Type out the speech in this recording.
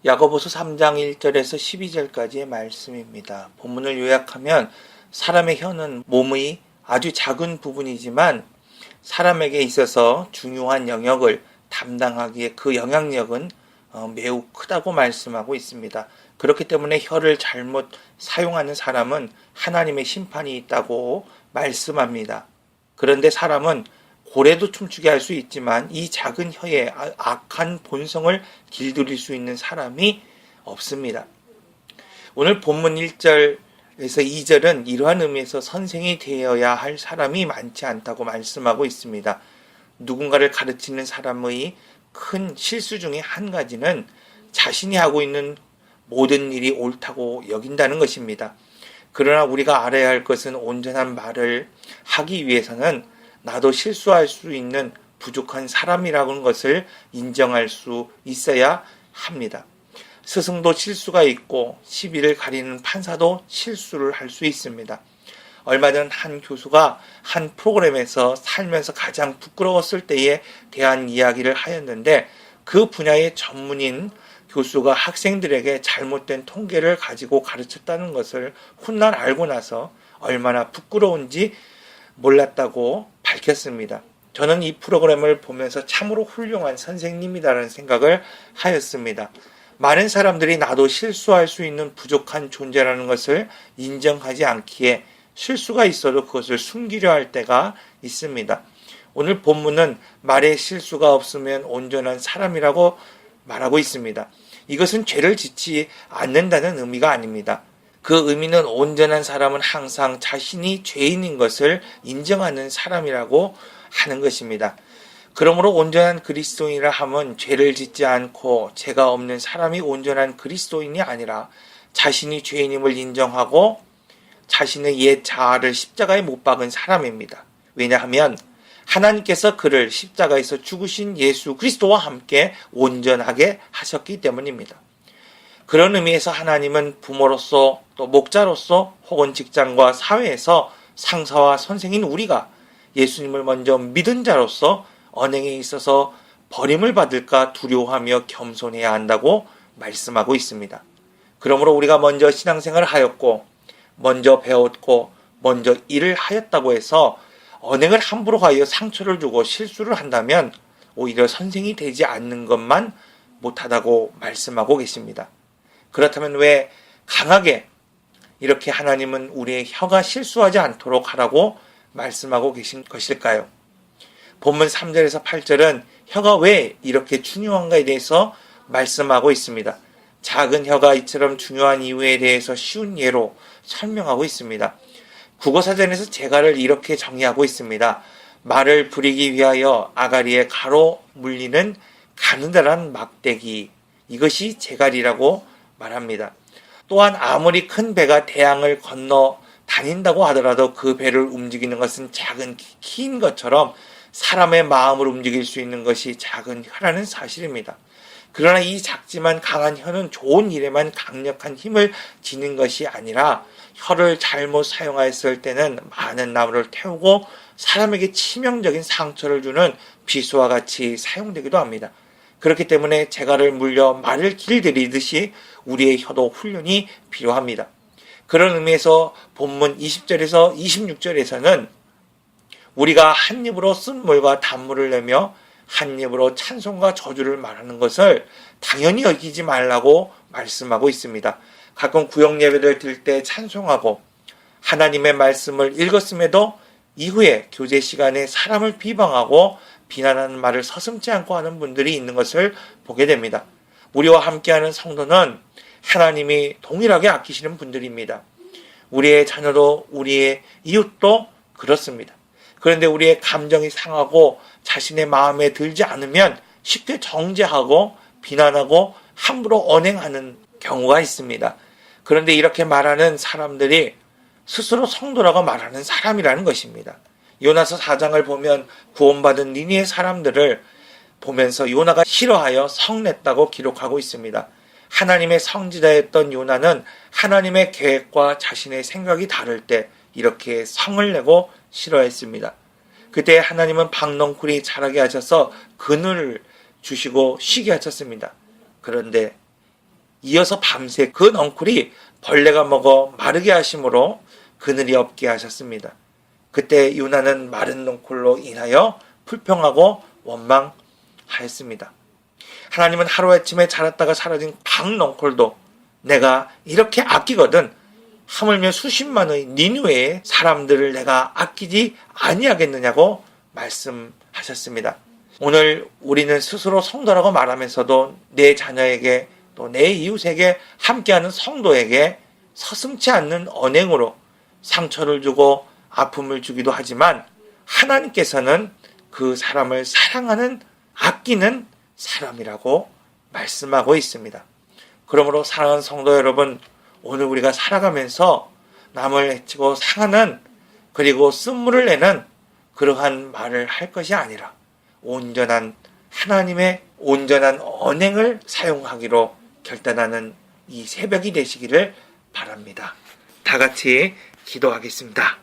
야고보서 3장 1절에서 12절까지의 말씀입니다. 본문을 요약하면 사람의 혀는 몸의 아주 작은 부분이지만 사람에게 있어서 중요한 영역을 담당하기에 그 영향력은 매우 크다고 말씀하고 있습니다. 그렇기 때문에 혀를 잘못 사용하는 사람은 하나님의 심판이 있다고 말씀합니다. 그런데 사람은 고래도 춤추게 할 수 있지만 이 작은 혀에 악한 본성을 길들일 수 있는 사람이 없습니다. 오늘 본문 1절에서 2절은 이러한 의미에서 선생이 되어야 할 사람이 많지 않다고 말씀하고 있습니다. 누군가를 가르치는 사람의 큰 실수 중에 한 가지는 자신이 하고 있는 모든 일이 옳다고 여긴다는 것입니다. 그러나 우리가 알아야 할 것은 온전한 말을 하기 위해서는 나도 실수할 수 있는 부족한 사람이라는 것을 인정할 수 있어야 합니다. 스승도 실수가 있고 시비를 가리는 판사도 실수를 할 수 있습니다. 얼마 전 한 교수가 한 프로그램에서 살면서 가장 부끄러웠을 때에 대한 이야기를 하였는데 그 분야의 전문인 교수가 학생들에게 잘못된 통계를 가지고 가르쳤다는 것을 훗날 알고 나서 얼마나 부끄러운지 몰랐다고 밝혔습니다. 저는 이 프로그램을 보면서 참으로 훌륭한 선생님이라는 생각을 하였습니다. 많은 사람들이 나도 실수할 수 있는 부족한 존재라는 것을 인정하지 않기에 실수가 있어도 그것을 숨기려 할 때가 있습니다. 오늘 본문은 말에 실수가 없으면 온전한 사람이라고 말하고 있습니다. 이것은 죄를 짓지 않는다는 의미가 아닙니다. 그 의미는 온전한 사람은 항상 자신이 죄인인 것을 인정하는 사람이라고 하는 것입니다. 그러므로 온전한 그리스도인이라 함은 죄를 짓지 않고 죄가 없는 사람이 온전한 그리스도인이 아니라 자신이 죄인임을 인정하고 자신의 옛 자아를 십자가에 못 박은 사람입니다. 왜냐하면 하나님께서 그를 십자가에서 죽으신 예수 그리스도와 함께 온전하게 하셨기 때문입니다. 그런 의미에서 하나님은 부모로서 또 목자로서 혹은 직장과 사회에서 상사와 선생인 우리가 예수님을 먼저 믿은 자로서 언행에 있어서 버림을 받을까 두려워하며 겸손해야 한다고 말씀하고 있습니다. 그러므로 우리가 먼저 신앙생활을 하였고 먼저 배웠고 먼저 일을 하였다고 해서 언행을 함부로 하여 상처를 주고 실수를 한다면 오히려 선생이 되지 않는 것만 못하다고 말씀하고 계십니다. 그렇다면 왜 강하게 이렇게 하나님은 우리의 혀가 실수하지 않도록 하라고 말씀하고 계신 것일까요? 본문 3절에서 8절은 혀가 왜 이렇게 중요한가에 대해서 말씀하고 있습니다. 작은 혀가 이처럼 중요한 이유에 대해서 쉬운 예로 설명하고 있습니다. 국어사전에서 제가를 이렇게 정의하고 있습니다. 말을 부리기 위하여 아가리에 가로 물리는 가느다란 막대기, 이것이 제갈이라고 말합니다. 또한 아무리 큰 배가 대양을 건너 다닌다고 하더라도 그 배를 움직이는 것은 작은 키인 것처럼 사람의 마음을 움직일 수 있는 것이 작은 혀라는 사실입니다. 그러나 이 작지만 강한 혀는 좋은 일에만 강력한 힘을 지닌 것이 아니라 혀를 잘못 사용하였을 때는 많은 나무를 태우고 사람에게 치명적인 상처를 주는 비수와 같이 사용되기도 합니다. 그렇기 때문에 제갈을 물려 말을 길들이듯이 우리의 혀도 훈련이 필요합니다. 그런 의미에서 본문 20절에서 26절에서는 우리가 한 입으로 쓴물과 단물을 내며 한 입으로 찬송과 저주를 말하는 것을 당연히 여기지 말라고 말씀하고 있습니다. 가끔 구역 예배를 드릴 때 찬송하고 하나님의 말씀을 읽었음에도 이후에 교제 시간에 사람을 비방하고 비난하는 말을 서슴지 않고 하는 분들이 있는 것을 보게 됩니다. 우리와 함께하는 성도는 하나님이 동일하게 아끼시는 분들입니다. 우리의 자녀도 우리의 이웃도 그렇습니다. 그런데 우리의 감정이 상하고 자신의 마음에 들지 않으면 쉽게 정죄하고 비난하고 함부로 언행하는 경우가 있습니다. 그런데 이렇게 말하는 사람들이 스스로 성도라고 말하는 사람이라는 것입니다. 요나서 4장을 보면 구원받은 니느웨 사람들을 보면서 요나가 싫어하여 성냈다고 기록하고 있습니다. 하나님의 성지자였던 요나는 하나님의 계획과 자신의 생각이 다를 때 이렇게 성을 내고 싫어했습니다. 그때 하나님은 박넝쿨이 자라게 하셔서 그늘을 주시고 쉬게 하셨습니다. 그런데 이어서 밤새 그 넝쿨이 벌레가 먹어 마르게 하심으로 그늘이 없게 하셨습니다. 그때 요나는 마른 넝쿨로 인하여 불평하고 원망하였습니다. 하나님은 하루아침에 자랐다가 사라진 박넝쿨도 내가 이렇게 아끼거든 하물며 수십만의 니느웨의 사람들을 내가 아끼지 아니하겠느냐고 말씀하셨습니다. 오늘 우리는 스스로 성도라고 말하면서도 내 자녀에게 또 내 이웃에게 함께하는 성도에게 서슴지 않는 언행으로 상처를 주고 아픔을 주기도 하지만 하나님께서는 그 사람을 사랑하는 아끼는 사람이라고 말씀하고 있습니다. 그러므로 사랑하는 성도 여러분, 오늘 우리가 살아가면서 남을 해치고 상하는 그리고 쓴물을 내는 그러한 말을 할 것이 아니라 온전한 하나님의 온전한 언행을 사용하기로 결단하는 이 새벽이 되시기를 바랍니다. 다 같이 기도하겠습니다.